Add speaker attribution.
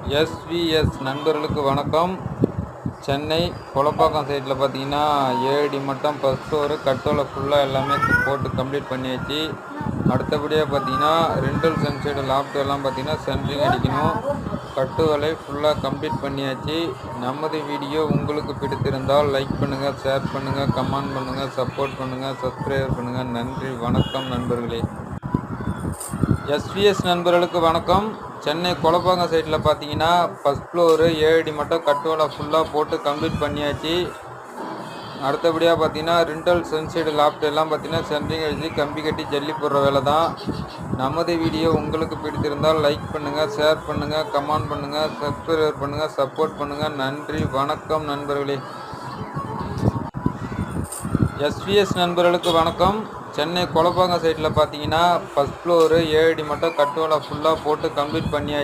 Speaker 1: SVS நண்பர்களுக்கு வணக்கம். சென்னை கொலப்பாக்கம் சைட்டில் பார்த்தீங்கன்னா 7 அடி மட்டம் ஃபஸ்ட் ஃப்ளோரு கட்டோலை ஃபுல்லாக எல்லாமே போட்டு கம்ப்ளீட் பண்ணியாச்சு. அடுத்தபடியாக பார்த்தீங்கன்னா ரெண்டல் சன்சைடு லாஃப்ட் எல்லாம் பார்த்தீங்கன்னா சென்ட்ரிங் அடிக்கணும். கட்டுவலை ஃபுல்லாக கம்ப்ளீட் பண்ணியாச்சு. நமது வீடியோ உங்களுக்கு பிடித்திருந்தால் லைக் பண்ணுங்கள், ஷேர் பண்ணுங்கள், கமெண்ட் பண்ணுங்கள், சப்போர்ட் பண்ணுங்கள், சப்ஸ்கிரைப் பண்ணுங்கள். நன்றி, வணக்கம் நண்பர்களே. எஸ்விஎஸ் நண்பர்களுக்கு வணக்கம். சென்னை கொலப்பாக்கம் சைட்டில் பார்த்தீங்கன்னா ஃபஸ்ட் ஃப்ளோரு 7 அடி மட்டும் கட்டுவலை ஃபுல்லாக போட்டு கம்ப்ளீட் பண்ணியாச்சு. அடுத்தபடியாக பார்த்தீங்கன்னா ரெண்டல் சன்சைடு லாஃப்ட் எல்லாம் பார்த்தீங்கன்னா சென்ட்ரிங் அடித்து கம்பி கட்டி ஜல்லி போடுற வேலை தான். நமது வீடியோ உங்களுக்கு பிடித்திருந்தால் லைக் பண்ணுங்கள், ஷேர் பண்ணுங்கள், கமெண்ட் பண்ணுங்கள், சப்ஸ்கிரைப் பண்ணுங்கள், சப்போர்ட் பண்ணுங்கள். நன்றி, வணக்கம் நண்பர்களே. எஸ்விஎஸ் நண்பர்களுக்கு வணக்கம். சென்னை கொலப்பாக்கம் சைட்டில் பார்த்தீங்கன்னா ஃபஸ்ட் ஃப்ளோரு 7 அடி மட்டும் கட்டுவலை ஃபுல்லாக போட்டு கம்ப்ளீட் பண்ணியாச்சு.